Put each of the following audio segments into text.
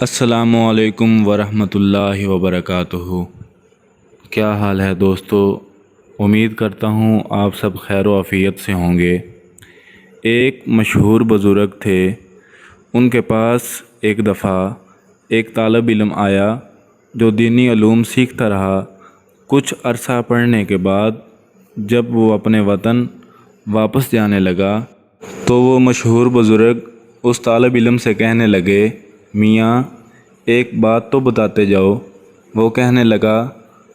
السلام علیکم ورحمۃ اللہ وبرکاتہ۔ کیا حال ہے دوستو؟ امید کرتا ہوں آپ سب خیر و عافیت سے ہوں گے۔ ایک مشہور بزرگ تھے، ان کے پاس ایک دفعہ ایک طالب علم آیا جو دینی علوم سیکھتا رہا۔ کچھ عرصہ پڑھنے کے بعد جب وہ اپنے وطن واپس جانے لگا تو وہ مشہور بزرگ اس طالب علم سے کہنے لگے، میاں ایک بات تو بتاتے جاؤ۔ وہ کہنے لگا،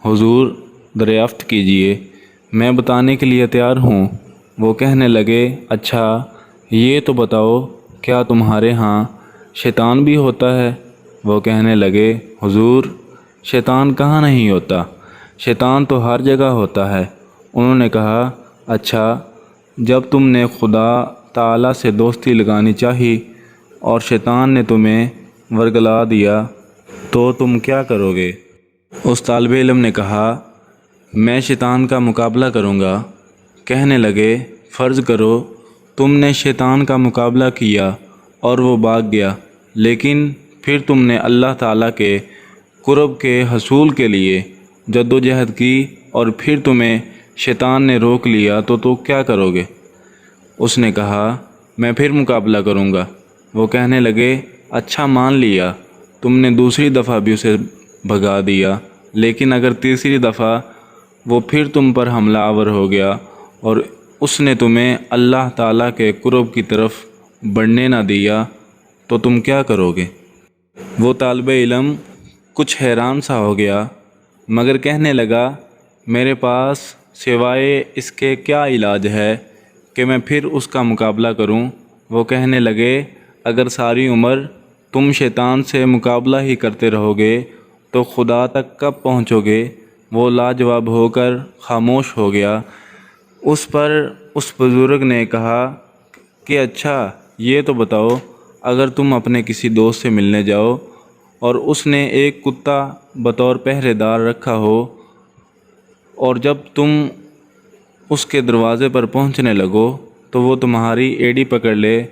حضور دریافت کیجئے، میں بتانے کے لیے تیار ہوں۔ وہ کہنے لگے، اچھا یہ تو بتاؤ، کیا تمہارے ہاں شیطان بھی ہوتا ہے؟ وہ کہنے لگے، حضور شیطان کہاں نہیں ہوتا، شیطان تو ہر جگہ ہوتا ہے۔ انہوں نے کہا، اچھا جب تم نے خدا تعالیٰ سے دوستی لگانی چاہی اور شیطان نے تمہیں ورگلا دیا تو تم کیا کرو گے؟ اس طالب علم نے کہا، میں شیطان کا مقابلہ کروں گا۔ کہنے لگے، فرض کرو تم نے شیطان کا مقابلہ کیا اور وہ بھاگ گیا، لیکن پھر تم نے اللہ تعالیٰ کے قرب کے حصول کے لیے جدوجہد کی اور پھر تمہیں شیطان نے روک لیا تو کیا کرو گے؟ اس نے کہا، میں پھر مقابلہ کروں گا۔ وہ کہنے لگے، اچھا مان لیا تم نے دوسری دفعہ بھی اسے بھگا دیا، لیکن اگر تیسری دفعہ وہ پھر تم پر حملہ آور ہو گیا اور اس نے تمہیں اللہ تعالیٰ کے قرب کی طرف بڑھنے نہ دیا تو تم کیا کرو گے؟ وہ طالب علم کچھ حیران سا ہو گیا، مگر کہنے لگا، میرے پاس سوائے اس کے کیا علاج ہے کہ میں پھر اس کا مقابلہ کروں؟ وہ کہنے لگے، اگر ساری عمر تم شیطان سے مقابلہ ہی کرتے رہو گے تو خدا تک کب پہنچو گے؟ وہ لاجواب ہو کر خاموش ہو گیا۔ اس پر اس بزرگ نے کہا کہ اچھا یہ تو بتاؤ، اگر تم اپنے کسی دوست سے ملنے جاؤ اور اس نے ایک کتا بطور پہرے دار رکھا ہو اور جب تم اس کے دروازے پر پہنچنے لگو تو وہ تمہاری ایڑی پکڑ لے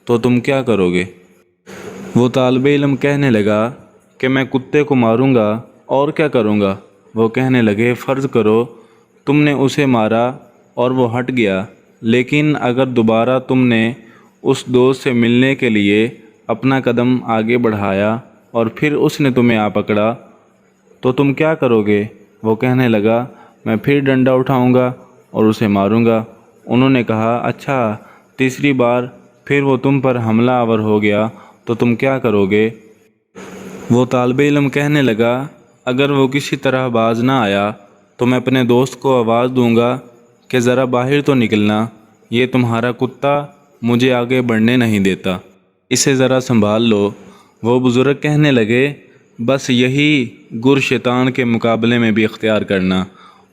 تو تم کیا کرو گے؟ وہ طالب علم کہنے لگا کہ میں کتے کو ماروں گا اور کیا کروں گا؟ وہ کہنے لگے، فرض کرو تم نے اسے مارا اور وہ ہٹ گیا، لیکن اگر دوبارہ تم نے اس دوست سے ملنے کے لیے اپنا قدم آگے بڑھایا اور پھر اس نے تمہیں آ پکڑا تو تم کیا کرو گے؟ وہ کہنے لگا، میں پھر ڈنڈا اٹھاؤں گا اور اسے ماروں گا۔ انہوں نے کہا، اچھا تیسری بار پھر وہ تم پر حملہ آور ہو گیا تو تم کیا کرو گے؟ وہ طالب علم کہنے لگا، اگر وہ کسی طرح باز نہ آیا تو میں اپنے دوست کو آواز دوں گا کہ ذرا باہر تو نکلنا، یہ تمہارا کتا مجھے آگے بڑھنے نہیں دیتا، اسے ذرا سنبھال لو۔ وہ بزرگ کہنے لگے، بس یہی گر شیطان کے مقابلے میں بھی اختیار کرنا،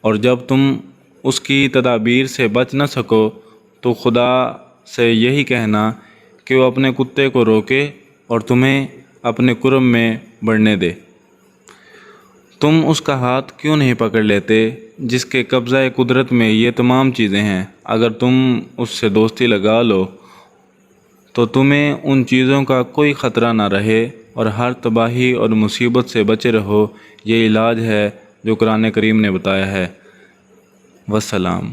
اور جب تم اس کی تدابیر سے بچ نہ سکو تو خدا سے یہی کہنا کہ وہ اپنے کتے کو روکے اور تمہیں اپنے قرب میں بڑھنے دے۔ تم اس کا ہاتھ کیوں نہیں پکڑ لیتے جس کے قبضہ قدرت میں یہ تمام چیزیں ہیں؟ اگر تم اس سے دوستی لگا لو تو تمہیں ان چیزوں کا کوئی خطرہ نہ رہے اور ہر تباہی اور مصیبت سے بچے رہو۔ یہ علاج ہے جو قرآن کریم نے بتایا ہے۔ والسلام۔